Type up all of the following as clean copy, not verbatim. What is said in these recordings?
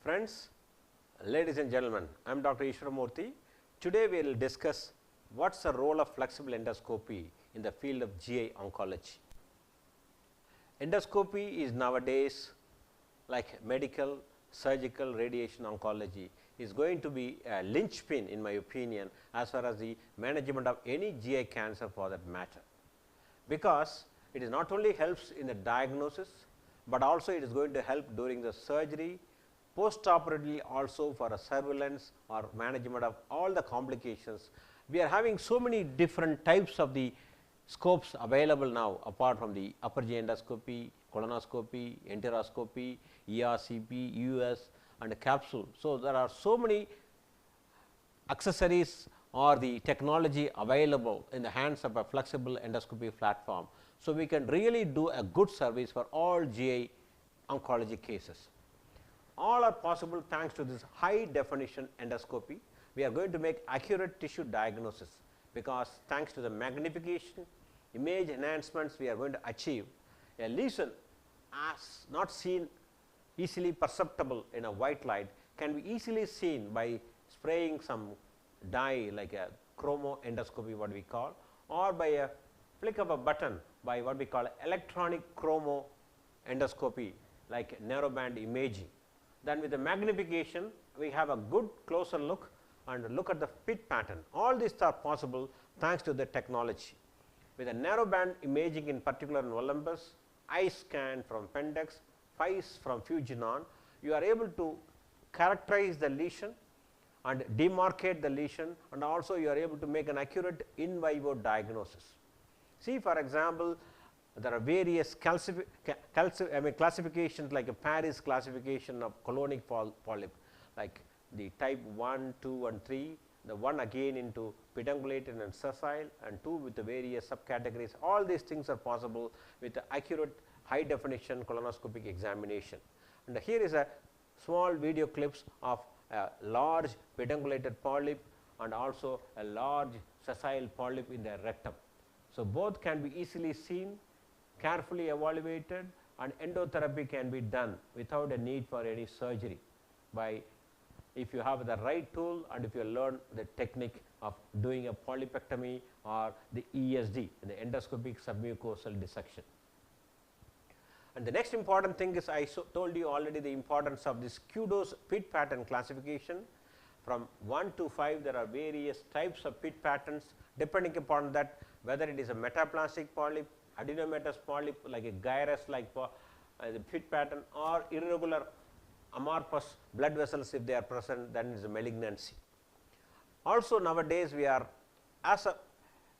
Friends, ladies and gentlemen, I am Dr. Ishwaramurthy. Today we will discuss what's the role of flexible endoscopy in the field of GI oncology. Endoscopy is nowadays like medical, surgical, radiation oncology is going to be a linchpin in my opinion as far as the management of any GI cancer for that matter, because it is not only helps in the diagnosis, but also it is going to help during the surgery, post-operatively also for a surveillance or management of all the complications. We are having so many different types of the scopes available now apart from the upper GI endoscopy, colonoscopy, enteroscopy, ERCP, US and capsule. So, there are so many accessories or the technology available in the hands of a flexible endoscopy platform. So, we can really do a good service for all GI oncology cases. All are possible thanks to this high definition endoscopy. We are going to make accurate tissue diagnosis, because thanks to the magnification, image enhancements we are going to achieve, a lesion as not seen easily perceptible in a white light can be easily seen by spraying some dye like a chromo endoscopy what we call, or by a flick of a button by what we call electronic chromo endoscopy like narrowband imaging. Then with the magnification we have a good closer look and look at the pit pattern. All these are possible thanks to the technology. With a narrowband imaging in particular in Olympus, eye scan from Pendex, FICE from Fujinon, you are able to characterize the lesion and demarcate the lesion, and also you are able to make an accurate in vivo diagnosis. See, for example, there are various classifications like a Paris classification of colonic polyp, like the type 1, 2 and 3, the 1 again into pedungulated and sessile, and 2 with the various subcategories. All these things are possible with the accurate high definition colonoscopic examination. And here is a small video clips of a large pedungulated polyp and also a large sessile polyp in the rectum. So, both can be easily seen, carefully evaluated, and endotherapy can be done without a need for any surgery, by if you have the right tool and if you learn the technique of doing a polypectomy or the ESD, the endoscopic submucosal dissection. And the next important thing is, I told you already the importance of this kudos pit pattern classification. From 1 to 5 there are various types of pit patterns, depending upon that whether it is a metaplastic polyp, adenomatous polyp like a gyrus like the pit pattern, or irregular amorphous blood vessels if they are present, then it is a malignancy. Also nowadays we are, as a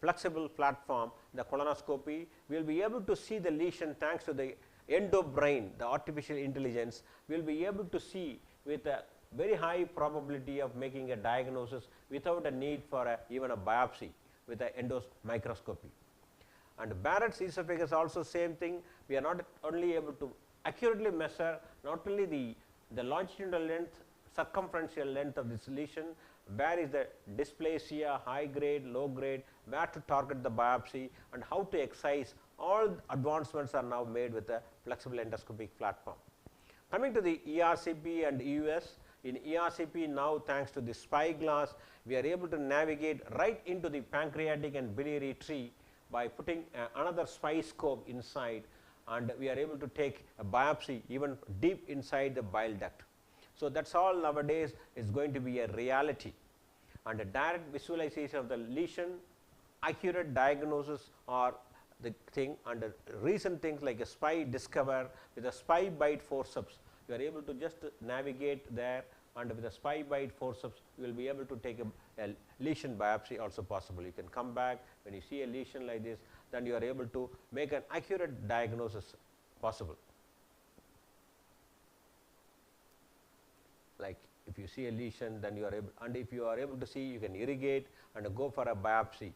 flexible platform, the colonoscopy, we will be able to see the lesion thanks to the endobrain, the artificial intelligence. We will be able to see with a very high probability of making a diagnosis without a need for even a biopsy with the endomicroscopy. And Barrett's esophagus also same thing. We are not only able to accurately measure not only the longitudinal length, circumferential length of this lesion, where is the dysplasia, high grade, low grade, where to target the biopsy, and how to excise. All advancements are now made with a flexible endoscopic platform. Coming to the ERCP and EUS, in ERCP now thanks to the spyglass, we are able to navigate right into the pancreatic and biliary tree by putting another spy scope inside, and we are able to take a biopsy even deep inside the bile duct. So, that is all nowadays is going to be a reality, and a direct visualization of the lesion, accurate diagnosis are the thing, and recent things like a spy discover with a spy bite forceps, you are able to just navigate there, and with a spy bite forceps you will be able to take a lesion biopsy also possible. You can come back when you see a lesion like this, then you are able to make an accurate diagnosis possible. Like if you see a lesion, then you are able, and if you are able to see, you can irrigate and go for a biopsy.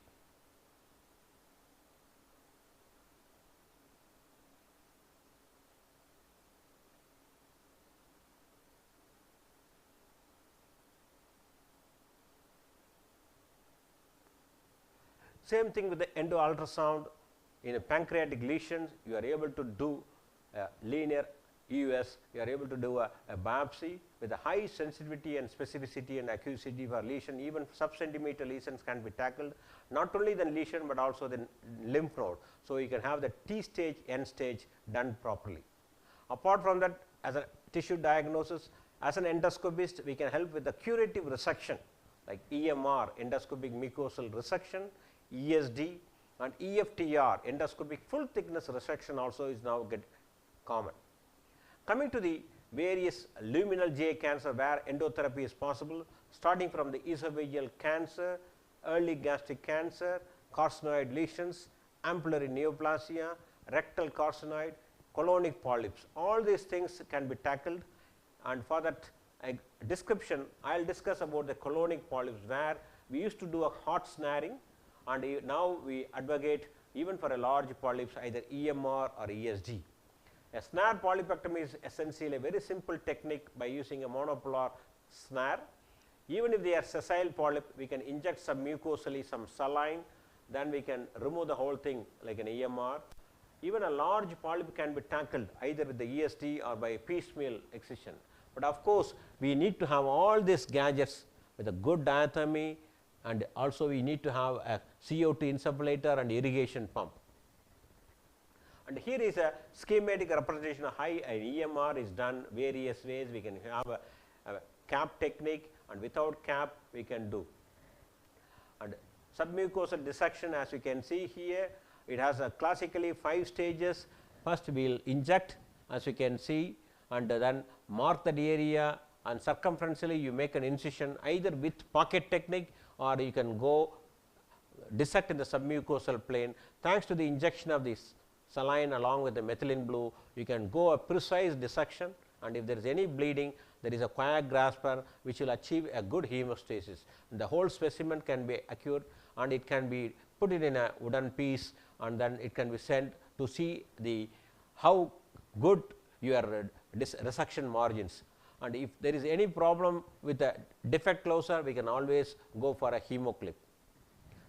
Same thing with the endo ultrasound. In a pancreatic lesions, you are able to do linear US, you are able to do a biopsy with a high sensitivity and specificity and accuracy for lesion. Even sub-centimeter lesions can be tackled, not only the lesion, but also the lymph node. So, you can have the T stage, N stage done properly. Apart from that, as a tissue diagnosis, as an endoscopist, we can help with the curative resection like EMR, endoscopic mucosal resection, ESD, and EFTR, endoscopic full thickness resection also is now get common. Coming to the various luminal GI cancer where endotherapy is possible, starting from the esophageal cancer, early gastric cancer, carcinoid lesions, ampullary neoplasia, rectal carcinoid, colonic polyps. All these things can be tackled, and for that description, I will discuss about the colonic polyps where we used to do a hot snaring, and now we advocate even for a large polyps either EMR or ESD. A snare polypectomy is essentially a very simple technique by using a monopolar snare. Even if they are sessile polyp, we can inject submucosally some saline, then we can remove the whole thing like an EMR. Even a large polyp can be tackled either with the ESD or by piecemeal excision. But of course, we need to have all these gadgets with a good diathermy, and also we need to have a CO2 insufflator and irrigation pump. And here is a schematic representation of how an EMR is done various ways. We can have a cap technique, and without cap we can do. And submucosal dissection, as you can see here, it has a classically 5 stages. First we will inject, as you can see, and then mark that area, and circumferentially you make an incision either with pocket technique or you can go dissect in the submucosal plane. Thanks to the injection of this saline along with the methylene blue, you can go a precise dissection, and if there is any bleeding, there is a coag grasper which will achieve a good hemostasis. And the whole specimen can be acquired, and it can be put it in a wooden piece, and then it can be sent to see the how good your resection margins. And if there is any problem with the defect closure, we can always go for a hemoclip.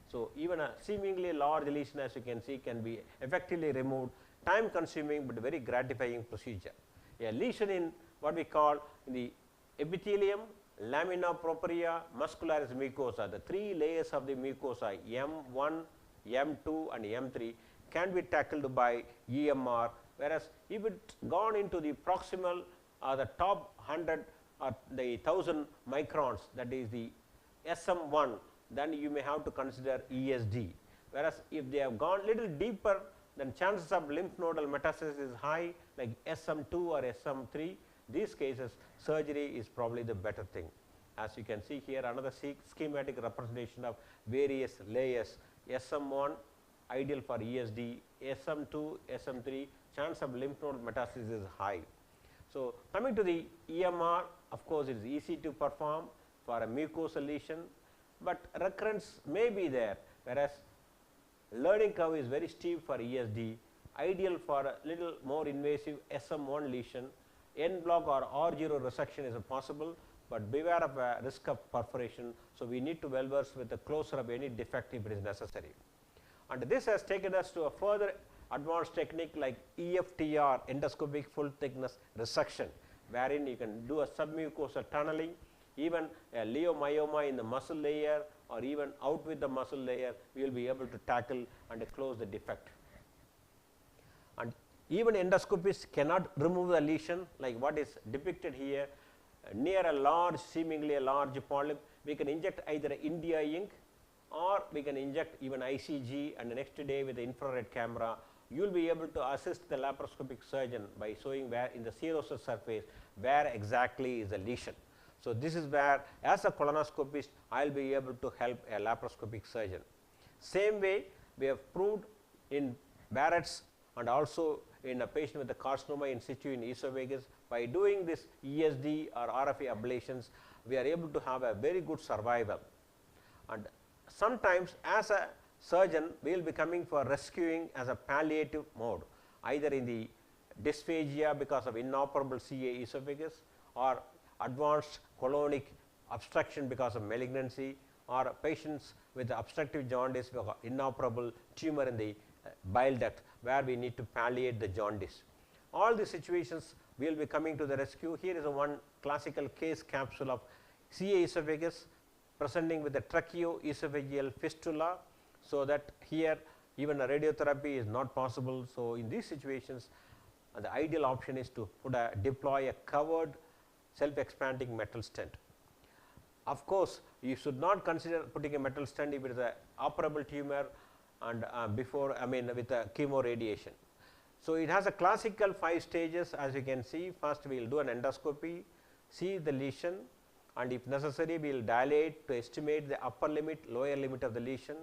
So, even a seemingly large lesion, as you can see, can be effectively removed, time consuming but very gratifying procedure. A lesion in what we call the epithelium, lamina propria, muscularis mucosa, the 3 layers of the mucosa M1, M2 and M3 can be tackled by EMR, whereas if it gone into the proximal or the top 100 or the 1000 microns, that is the SM1, then you may have to consider ESD. Whereas if they have gone little deeper, then chances of lymph nodal metastasis is high like SM2 or SM3. These cases surgery is probably the better thing. As you can see here, another schematic representation of various layers. SM1 ideal for ESD, SM2, SM3, chance of lymph node metastasis is high. So, coming to the EMR, of course, it is easy to perform for a mucosal lesion, but recurrence may be there, whereas learning curve is very steep for ESD, ideal for a little more invasive SM1 lesion. N block or R0 resection is possible, but beware of a risk of perforation. So, we need to well versed with the closure of any defect if it is necessary. And this has taken us to a further advanced technique like EFTR, endoscopic full thickness resection, wherein you can do a submucosal tunneling, even a leiomyoma in the muscle layer or even out with the muscle layer, we will be able to tackle and close the defect. And even endoscopists cannot remove the lesion like what is depicted here. Near a large, seemingly a large polyp, we can inject either India ink or we can inject even ICG, and the next day with the infrared camera, you will be able to assist the laparoscopic surgeon by showing where in the serous surface where exactly is the lesion. So, this is where as a colonoscopist I will be able to help a laparoscopic surgeon. Same way we have proved in Barrett's and also in a patient with the carcinoma in situ in esophagus, by doing this ESD or RFA ablations, we are able to have a very good survival. And sometimes as a surgeon we will be coming for rescuing as a palliative mode, either in the dysphagia because of inoperable CA esophagus or advanced colonic obstruction because of malignancy, or patients with obstructive jaundice because of inoperable tumor in the bile duct where we need to palliate the jaundice. All these situations we will be coming to the rescue. Here is a one classical case capsule of CA esophagus presenting with a tracheoesophageal fistula. So, that here even a radiotherapy is not possible. So, in these situations the ideal option is to deploy a covered self expanding metal stent. Of course, you should not consider putting a metal stent if it is a operable tumor and with a chemo radiation. So, it has a classical 5 stages, as you can see. First we will do an endoscopy, see the lesion, and if necessary we will dilate to estimate the upper limit, lower limit of the lesion.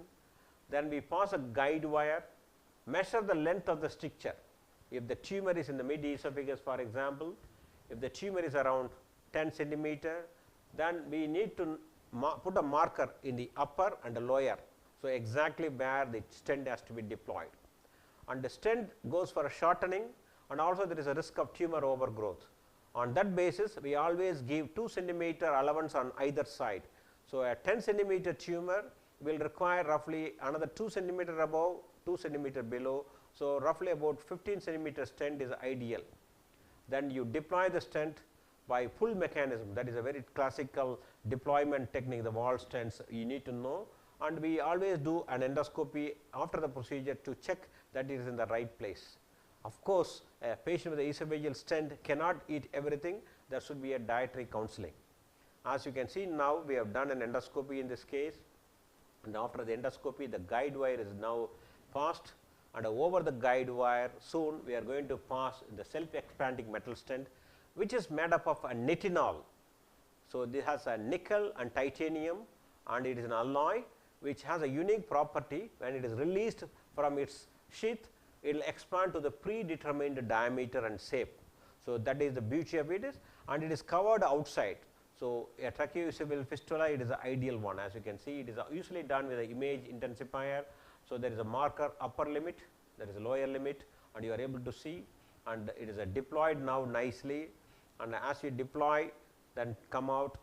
Then we pass a guide wire, measure the length of the stricture. If the tumor is in the mid esophagus, for example, if the tumor is around 10 centimeter, then we need to put a marker in the upper and the lower. So, exactly where the stent has to be deployed, and the stent goes for a shortening, and also there is a risk of tumor overgrowth. On that basis, we always give 2 centimeter allowance on either side. So, a 10 centimeter tumor will require roughly another 2 centimeter above, 2 centimeter below. So, roughly about 15 centimeter stent is ideal. Then you deploy the stent by pull mechanism, that is a very classical deployment technique, the wall stents you need to know, and we always do an endoscopy after the procedure to check that it is in the right place. Of course, a patient with an esophageal stent cannot eat everything, there should be a dietary counseling. As you can see now, we have done an endoscopy in this case, and after the endoscopy the guide wire is now passed, and over the guide wire soon we are going to pass the self expanding metal stent, which is made up of a nitinol. So, this has a nickel and titanium, and it is an alloy which has a unique property. When it is released from its sheath, it will expand to the predetermined diameter and shape. So, that is the beauty of it is, and it is covered outside. So, a tracheoesophageal fistula, it is the ideal one. As you can see, it is usually done with an image intensifier. So, there is a marker upper limit, there is a lower limit, and you are able to see, and it is deployed now nicely, and as you deploy, then come out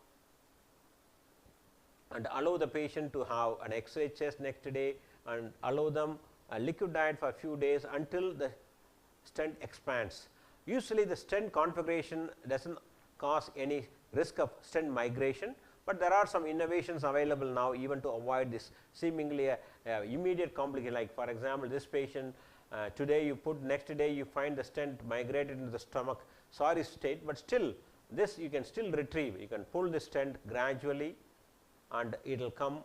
and allow the patient to have an X-ray chest next day, and allow them a liquid diet for a few days until the stent expands. Usually the stent configuration does not cause any risk of stent migration, but there are some innovations available now even to avoid this seemingly immediate complication. Like for example, this patient today you put, next day you find the stent migrated into the stomach, sorry state, but still this you can still retrieve. You can pull the stent gradually and it will come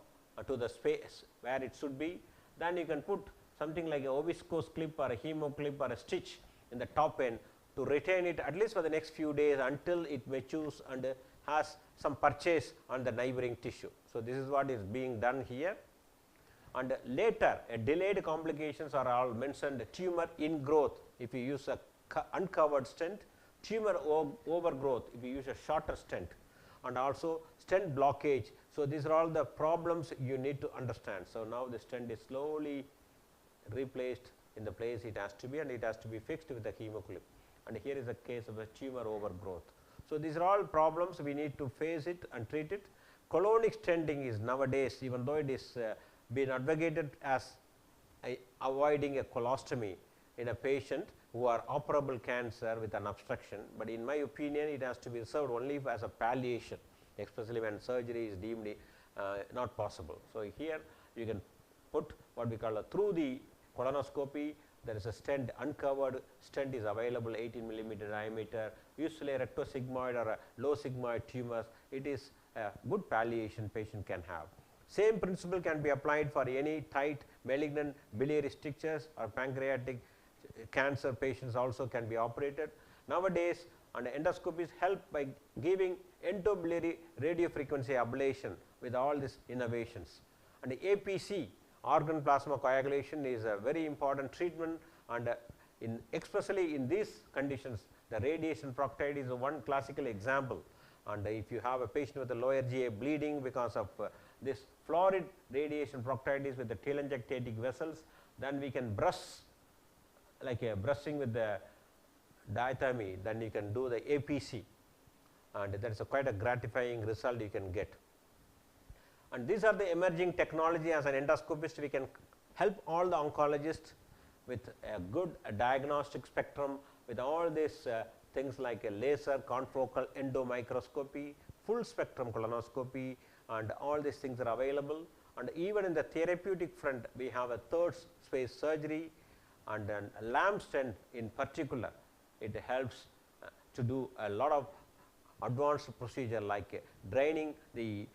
to the space where it should be. Then you can put something like a viscose clip or a hemo clip or a stitch in the top end to retain it at least for the next few days until it matures and has some purchase on the neighboring tissue. So, this is what is being done here, and later delayed complications are all mentioned. Tumor ingrowth if you use a uncovered stent, tumor overgrowth if you use a shorter stent, and also stent blockage. So, these are all the problems you need to understand. So, now the stent is slowly replaced in the place it has to be, and it has to be fixed with a hemo clip, and here is a case of a tumor overgrowth. So, these are all problems we need to face it and treat it. Colonic stenting is nowadays, even though it is been advocated as avoiding a colostomy in a patient who are operable cancer with an obstruction, but in my opinion it has to be reserved only as a palliation, especially when surgery is deemed not possible. So, here you can put what we call through the colonoscopy. There is a stent, uncovered stent is available, 18 millimeter diameter, usually a rectosigmoid or a low sigmoid tumors. It is a good palliation patient can have. Same principle can be applied for any tight malignant biliary strictures or pancreatic cancer patients also can be operated. Nowadays, and endoscopies help by giving endobiliary radiofrequency ablation with all these innovations. And the APC, organ plasma coagulation, is a very important treatment, and especially in these conditions the radiation proctitis is one classical example. And if you have a patient with a lower GA bleeding because of this florid radiation proctitis with the telangiectatic vessels, then we can brush like a brushing with the diathermy, then you can do the APC, and that is quite a gratifying result you can get. And these are the emerging technology. As an endoscopist, we can help all the oncologists with a good diagnostic spectrum with all these things like a laser confocal endomicroscopy, full spectrum colonoscopy, and all these things are available. And even in the therapeutic front, we have a third space surgery and a lamp stent in particular. It helps to do a lot of advanced procedure like draining the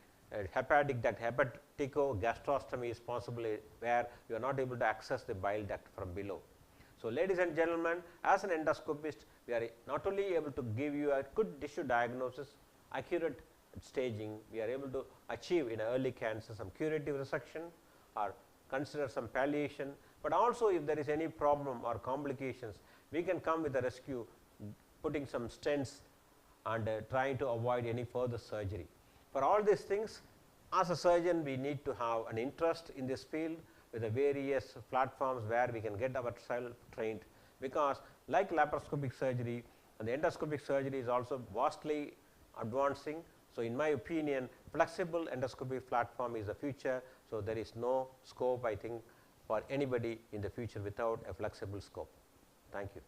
hepatic duct. Hepatico-gastrostomy is possible where you are not able to access the bile duct from below. So, ladies and gentlemen, as an endoscopist, we are not only able to give you a good tissue diagnosis, accurate staging, we are able to achieve in early cancer some curative resection or consider some palliation, but also if there is any problem or complications, we can come with a rescue, putting some stents and trying to avoid any further surgery. For all these things, as a surgeon, we need to have an interest in this field with the various platforms where we can get ourselves trained, because like laparoscopic surgery and the endoscopic surgery is also vastly advancing. So, in my opinion, flexible endoscopy platform is the future. So, there is no scope, I think, for anybody in the future without a flexible scope. Thank you.